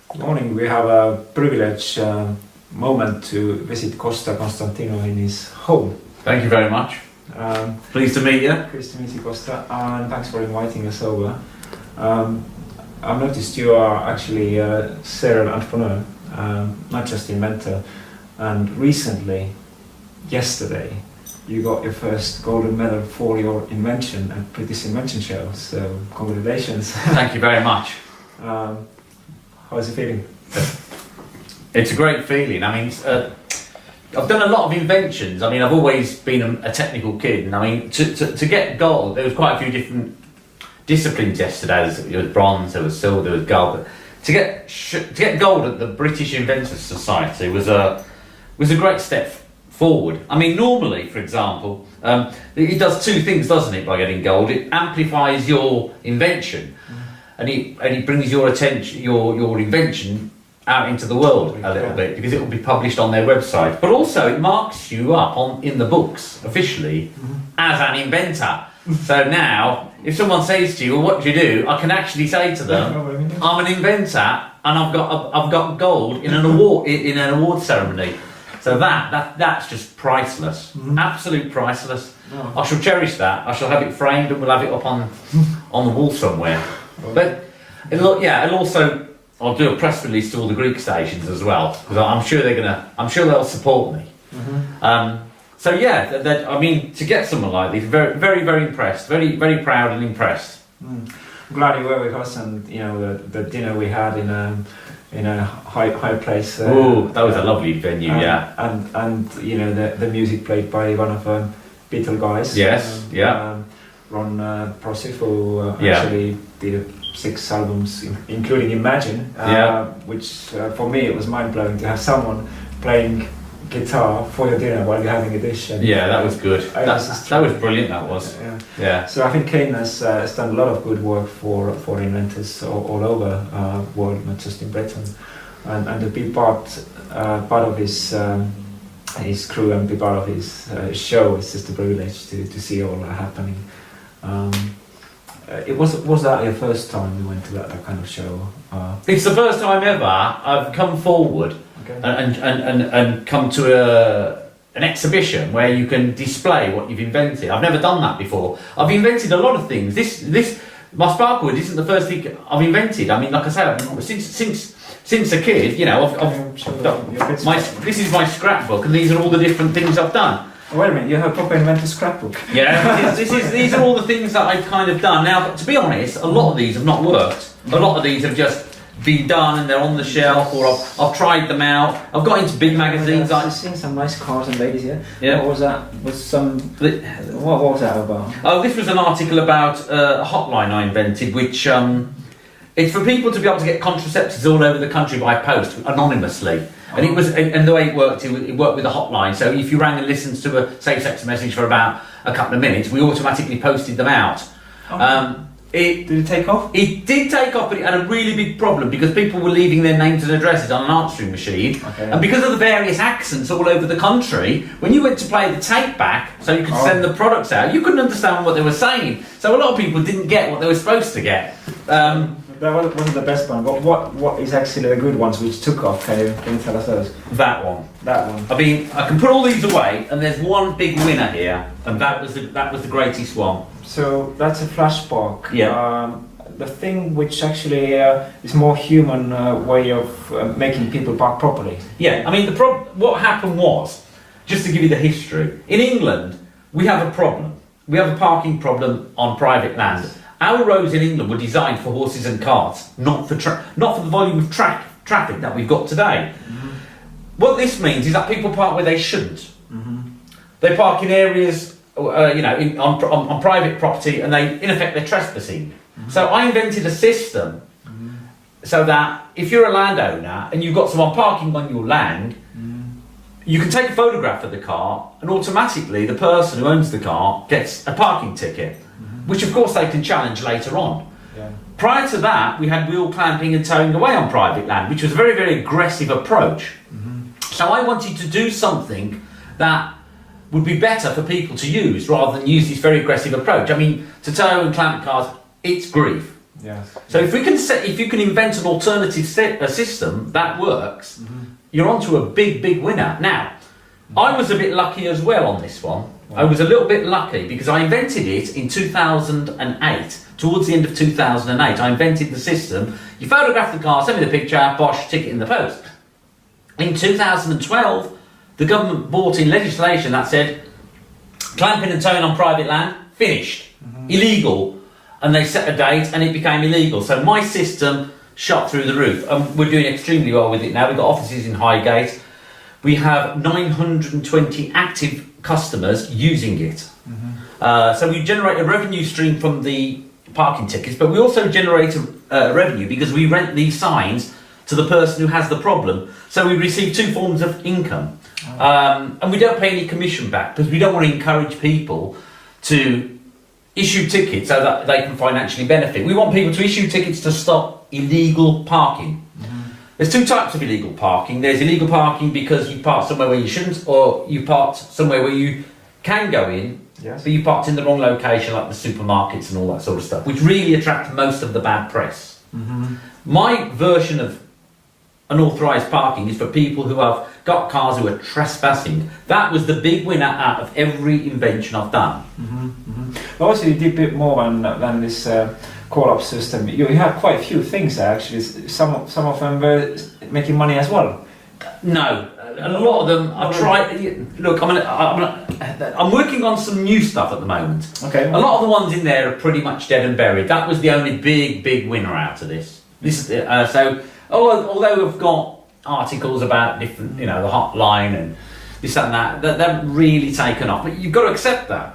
Good morning. We have a privilege moment to visit Costas Constantino in his home. Thank you very much. Pleased to meet you. Pleased to meet you, Costa, and thanks for inviting us over. I've noticed you are actually a serial entrepreneur, not just inventor, and recently, yesterday, you got your first golden medal for your invention at British Invention Show, so congratulations. Thank you very much. How's it feeling? It's a great feeling. I mean, I've done a lot of inventions. I mean, I've always been a technical kid, and I mean, to get gold, there was quite a few different disciplines yesterday. There was bronze, there was silver, there was gold. But to get gold at the British Invention Society was a great step forward. I mean, normally, for example, it does two things, doesn't it? By getting gold, it amplifies your invention, and it brings your attention, your invention out into the world a little bit, because it will be published on their website. But also, it marks you up in the books officially as an inventor. So now, if someone says to you, "Well, what do you do?" I can actually say to them, "I'm an inventor, and I've got gold in an award ceremony." So that's just priceless, absolute priceless. Oh. I shall cherish that. I shall have it framed, and we'll have it up on the wall somewhere. But it'll also, I'll do a press release to all the Greek stations as well, because I'm sure they'll support me. So yeah, I mean, to get someone like this, very, very, very impressed, very, very proud and impressed. I'm glad you were with us, and you know the dinner we had in a high place. Oh, that was a lovely venue, yeah. And you know the music played by one of the Beatle guys. Yes, Ron Prosif, who actually did 6 albums, including Imagine, which for me it was mind blowing to have someone playing guitar for your dinner while you're having a dish. And, that was good. That was brilliant. That was. Yeah. So I think Kane has done a lot of good work for inventors all over the world, not just in Britain, and to be part of his crew and be part of his show is just a privilege to see all that happening. Was that your first time you went to that kind of show? It's the first time ever I've come forward and come to an exhibition where you can display what you've invented. I've never done that before. I've invented a lot of things. My sparkle wood isn't the first thing I've invented. I mean, like I say, since a kid, you know, this is my scrapbook, and these are all the different things I've done. Wait a minute, you have a proper inventor scrapbook. Yeah, these are all the things that I've kind of done. Now, but to be honest, a lot of these have not worked. A lot of these have just been done and they're on the shelf, or I've tried them out. I've got into big magazines. I've seen some nice cars and ladies here. Yeah. What was that? What was that about? Oh, this was an article about a hotline I invented, which it's for people to be able to get contraceptives all over the country by post anonymously. And the way it worked with a hotline. So if you rang and listened to a safe-sex message for about a couple of minutes, we automatically posted them out. Did it take off? It did take off, but it had a really big problem because people were leaving their names and addresses on an answering machine. Okay. And because of the various accents all over the country, when you went to play the tape back so you could send the products out, you couldn't understand what they were saying. So a lot of people didn't get what they were supposed to get. That wasn't the best one, but what is actually the good ones which took off? Can you tell us those? That one. I mean, I can put all these away, and there's one big winner here, and that was the greatest one. So that's a flash spark. Yeah. The thing which actually is more human way of making people park properly. Yeah. I mean, what happened was, just to give you the history, in England we have a problem. We have a parking problem on private land. Our roads in England were designed for horses and carts, not for the volume of traffic that we've got today. What this means is that people park where they shouldn't. They park in areas, on private property, and in effect they're trespassing. So I invented a system so that if you're a landowner and you've got someone parking on your land, you can take a photograph of the car, and automatically the person who owns the car gets a parking ticket. Which of course they can challenge later on. Yeah. Prior to that, we had wheel clamping and towing away on private land, which was a very, very aggressive approach. So I wanted to do something that would be better for people to use rather than use this very aggressive approach. I mean, to tow and clamp cars, it's grief. Yes. So if you can invent an alternative system that works, you're onto a big winner. Now, I was a bit lucky as well on this one. I was a little bit lucky because I invented it in 2008. Towards the end of 2008, I invented the system. You photograph the car, send me the picture, bosh, ticket in the post. In 2012, the government brought in legislation that said clamping and towing on private land, finished, illegal. And they set a date and it became illegal. So my system shot through the roof. We're doing extremely well with it now. We've got offices in Highgate. We have 920 active customers using it. So we generate a revenue stream from the parking tickets, but we also generate a revenue because we rent these signs to the person who has the problem. So we receive two forms of income. And we don't pay any commission back because we don't want to encourage people to issue tickets so that they can financially benefit. We want people to issue tickets to stop illegal parking. There's two types of illegal parking. There's illegal parking because you park somewhere where you shouldn't, or you parked somewhere where you can go in, but you parked in the wrong location, like the supermarkets and all that sort of stuff, which really attract most of the bad press. My version of unauthorised parking is for people who have got cars who are trespassing. That was the big winner out of every invention I've done. Also, you did a bit more than this call-up system. You had quite a few things there, actually. Some of them were making money as well. No, a lot of them I tried. Look, I'm working on some new stuff at the moment. Okay. A lot of the ones in there are pretty much dead and buried. That was the only big winner out of this. So although we've got articles about different, the hotline and this and that haven't really taken off. But you've got to accept that.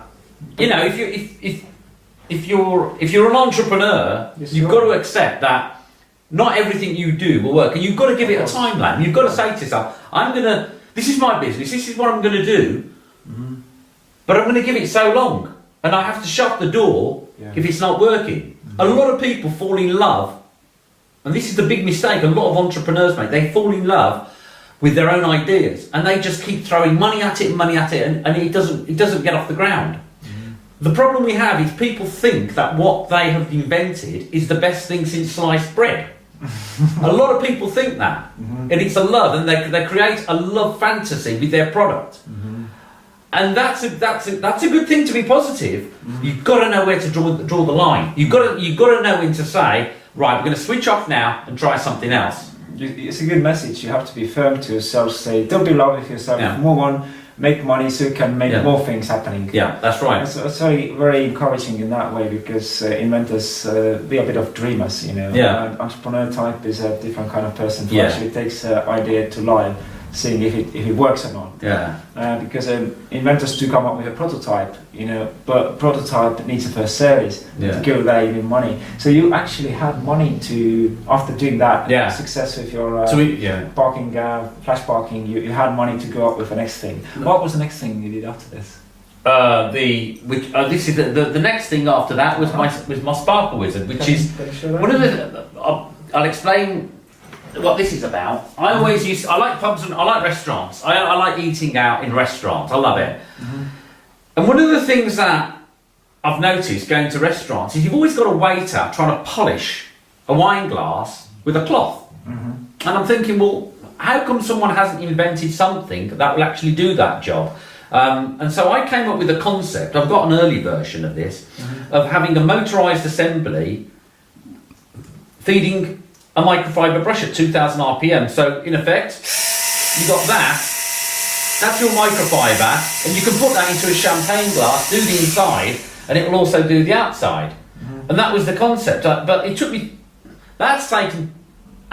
If you're an entrepreneur, you've got to accept that not everything you do will work, and you've got to give it a timeline. You've got to say to yourself, this is my business, this is what I'm going to do, but I'm going to give it so long, and I have to shut the door if it's not working. A lot of people fall in love, and this is the big mistake a lot of entrepreneurs make. They fall in love with their own ideas, and they just keep throwing money at it, and it doesn't get off the ground. The problem we have is people think that what they have invented is the best thing since sliced bread. A lot of people think that, and it's a love, and they create a love fantasy with their product, and that's a good thing to be positive. You've got to know where to draw the line. You've got to know when to say, right, we're going to switch off now and try something else. It's a good message. You have to be firm to yourself. Say, don't be low with yourself. Move on. Make money so you can make more things happening. Yeah, that's right. It's very encouraging in that way, because inventors, we are a bit of dreamers, entrepreneur type is a different kind of person who actually takes an idea to life, seeing if it works or not. Because inventors do come up with a prototype, but prototype needs a first series to go there. You need money, so you actually had money to, after doing that success with your parking, flash parking, you had money to go up with the next thing. What was the next thing you did after this? This is the next thing after that was my Sparkle Wizard, which is one of the. I'll explain what this is about. I like pubs and I like restaurants. I like eating out in restaurants. I love it. And one of the things that I've noticed going to restaurants is you've always got a waiter trying to polish a wine glass with a cloth. And I'm thinking, well, how come someone hasn't invented something that will actually do that job? And so I came up with a concept. I've got an early version of this, of having a motorised assembly feeding a microfiber brush at 2000 RPM. So in effect, you got that's your microfiber, and you can put that into a champagne glass, do the inside, and it will also do the outside. And that was the concept. But it took me, that's taken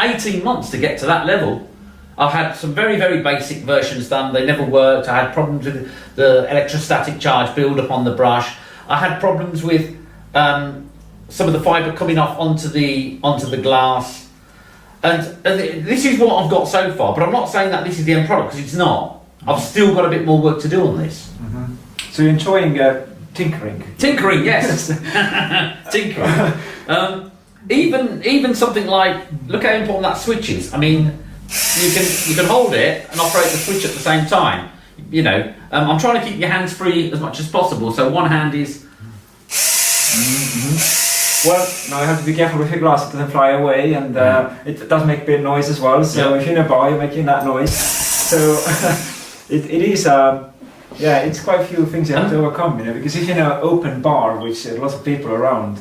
18 months to get to that level. I've had some very, very basic versions done. They never worked. I had problems with the electrostatic charge build up on the brush. I had problems with some of the fibre coming off onto the glass. And this is what I've got so far, but I'm not saying that this is the end product, because it's not. I've still got a bit more work to do on this. So you're enjoying tinkering? Tinkering, yes. Tinkering. Even something like, look how important that switch is. I mean, you can hold it and operate the switch at the same time. I'm trying to keep your hands free as much as possible. So one hand is Well, now you have to be careful with your glass; it doesn't fly away, and it does make a bit of noise as well. So if you're in a bar, you're making that noise. So it is. It's quite a few things you have to overcome, because if you're in an open bar, which there's lots of people around,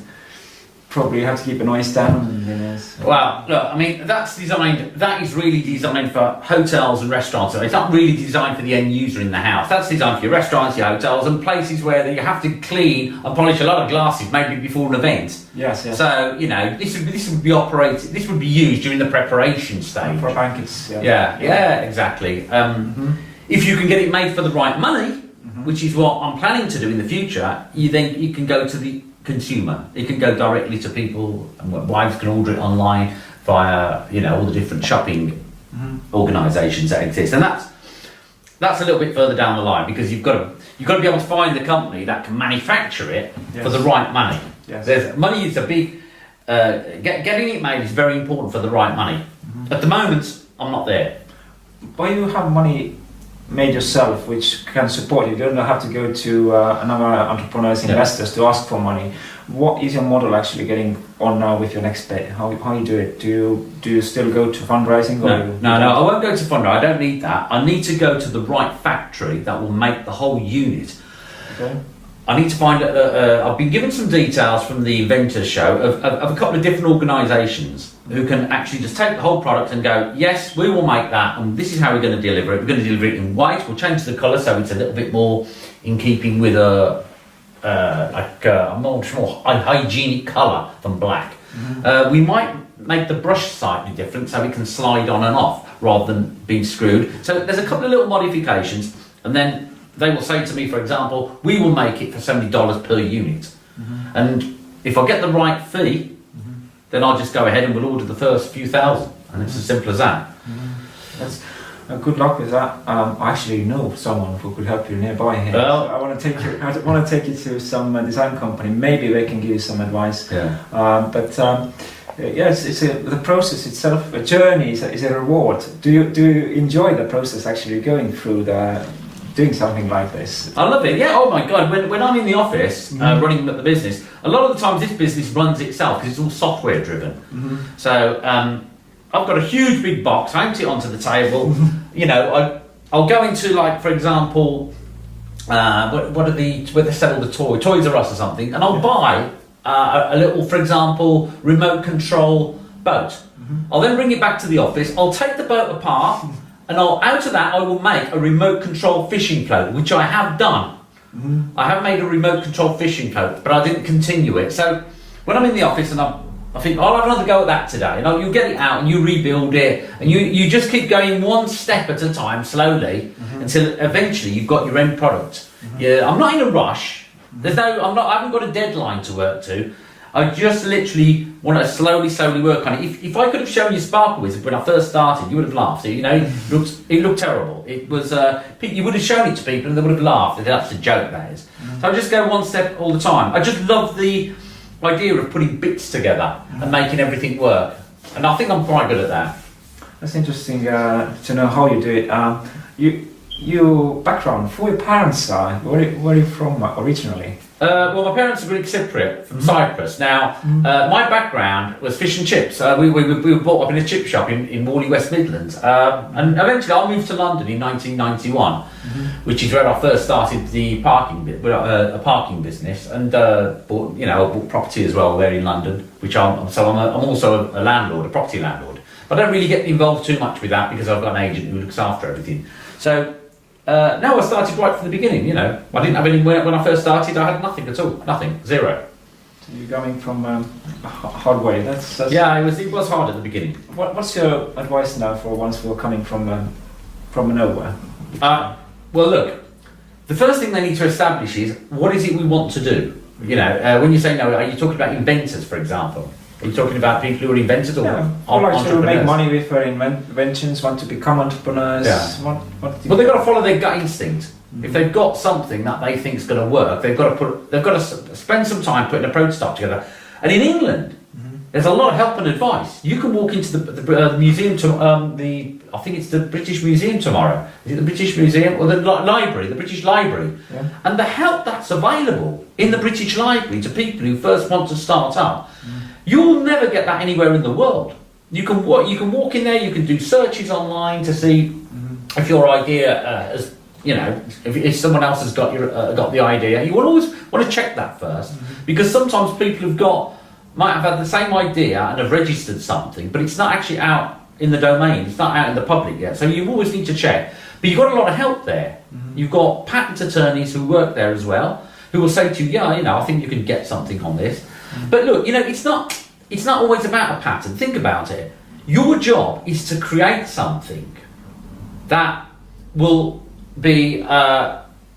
probably you have to keep the noise down. So. Well, look, I mean, that is really designed for hotels and restaurants. It's not really designed for the end user in the house. That's designed for your restaurants, your hotels, and places where you have to clean and polish a lot of glasses, maybe before an event. Yes. So, this would be operated, this would be used during the preparation stage. For banquets. Yeah, exactly. If you can get it made for the right money, which is what I'm planning to do in the future, you can go to the consumer. It can go directly to people, and wives can order it online via all the different shopping organisations that exist, and that's a little bit further down the line, because you've got to be able to find the company that can manufacture it for the right money. Yes. Money is a big getting it made is very important for the right money. At the moment, I'm not there. But you have money made yourself, which can support you. You don't have to go to another entrepreneurs, investors to ask for money. What is your model actually getting on now with your next bit? How you do it? Do you still go to fundraising? No, I won't go to fundraising. I don't need that. I need to go to the right factory that will make the whole unit. Okay. I need to find. I've been given some details from the Inventor Show of a couple of different organisations who can actually just take the whole product and go, yes, we will make that, and this is how we're going to deliver it. We're going to deliver it in white. We'll change the colour so it's a little bit more in keeping with a more hygienic colour than black. We might make the brush slightly different so it can slide on and off rather than being screwed. So there's a couple of little modifications, and then they will say to me, for example, we will make it for $70 per unit. And if I get the right fee, then I'll just go ahead and we'll order the first few thousand, and it's as simple as that. That's good luck with that. I actually know someone who could help you nearby here. Well, so I want to take you to some design company. Maybe they can give you some advice. Yes, the process itself, a journey is a reward. Do you enjoy the process actually going through doing something like this? I love it. Yeah. Oh my God. When I'm in the office running the business, a lot of the times this business runs itself because it's all software driven. So I've got a huge big box. I empty it onto the table. I'll go into, like, for example, where they sell all the Toys R Us or something, and I'll buy a little, for example, remote control boat. I'll then bring it back to the office. I'll take the boat apart. And out of that, I will make a remote control fishing float, which I have done. I have made a remote control fishing float, but I didn't continue it. So when I'm in the office and I think, I'd rather go at that today. You get it out and you rebuild it, and you just keep going one step at a time, slowly, until eventually you've got your end product. I'm not in a rush. I haven't got a deadline to work to. I just literally want to slowly work on it. If I could have shown you Sparkle Wizard when I first started, you would have laughed. It looked terrible. It was you would have shown it to people and they would have laughed. That's a joke, that is. So I just go one step all the time. I just love the idea of putting bits together and making everything work, and I think I'm quite good at that. That's interesting to know how you do it. Your background, who your parents are, where are you from originally? Well, my parents are Greek Cypriot from Cyprus. Now, my background was fish and chips. We were brought up in a chip shop in Morley, West Midlands. And eventually I moved to London in 1991, which is where I first started the a parking business, and bought property as well there in London, which I'm also a landlord, a property landlord. But I don't really get involved too much with that because I've got an agent who looks after everything. So no, I started right from the beginning. I didn't have any. When I first started, I had nothing at all. Nothing, zero. So you're coming from a hard way. That's yeah. It was hard at the beginning. What's your advice now for ones who are coming from nowhere? Well, look. The first thing they need to establish is what is it we want to do. When you say no, are you talking about inventors, for example? Are you talking about people who are inventors or like to make money with their inventions, want to become entrepreneurs? Yeah. Well, they've got to follow their gut instinct. If they've got something that they think is going to work, they've got to spend some time putting a prototype together. And in England, There's a lot of help and advice. You can walk into the museum to I think it's the British Museum tomorrow. Is it the British Museum or the library? The British Library, and the help that's available in the British Library to people who first want to start up. You'll never get that anywhere in the world. You can walk in there. You can do searches online to see if your idea has. You know, if someone else has got the idea, you will always want to check that first, because sometimes people might have had the same idea and have registered something, but it's not actually out in the domain. It's not out in the public yet. So you always need to check. But you've got a lot of help there. You've got patent attorneys who work there as well, who will say to you, yeah, you know, I think you can get something on this. But look, you know, it's not always about a patent. Think about it. Your job is to create something that will be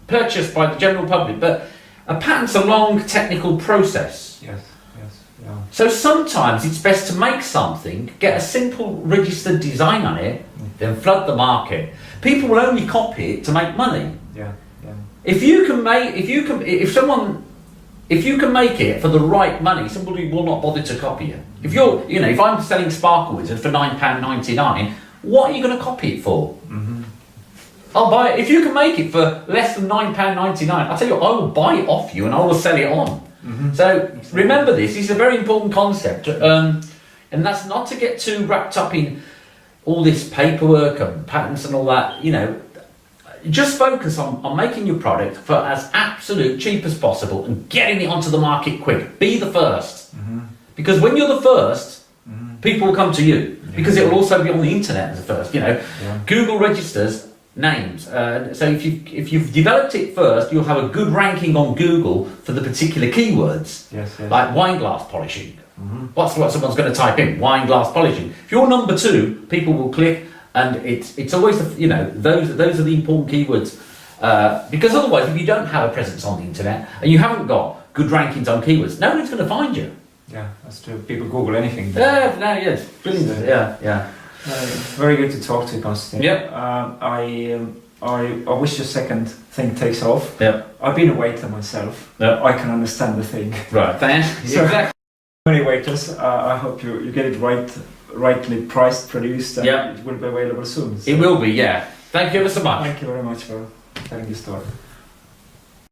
purchased by the general public, but a patent's a long technical process. Yes, yeah. So sometimes it's best to make something, get a simple registered design on it, then flood the market. People will only copy it to make money. Yeah. If you can make it for the right money, somebody will not bother to copy it. If I'm selling Sparkle Wizard for £9.99, what are you going to copy it for? I'll buy it. If you can make it for less than £9.99, I'll tell you what, I will buy it off you and I will sell it on. So remember this is a very important concept, and that's not to get too wrapped up in all this paperwork and patents and all that. You know, just focus on making your product for as absolute cheap as possible and getting it onto the market quick. Be the first, because when you're the first, people will come to you, because it will also be on the internet as the first. You know, Google registers names. So if you've developed it first, you'll have a good ranking on Google for the particular keywords. Yes. Like wine glass polishing. What's what someone's going to type in? Wine glass polishing. If you're number 2, people will click, and it's always those are the important keywords. Because otherwise, if you don't have a presence on the internet and you haven't got good rankings on keywords, nobody's going to find you. Yeah, that's true. People Google anything. Yes, brilliant. Yeah. Very good to talk to you, Constantine. Yep. I wish your second thing takes off. Yep. I've been a waiter myself. Yep. I can understand the thing. Right. Thanks. So, exactly. Many waiters. I hope you get it rightly priced, produced, and it will be available soon. So. It will be. Yeah. Thank you ever so much. Thank you very much for telling your story.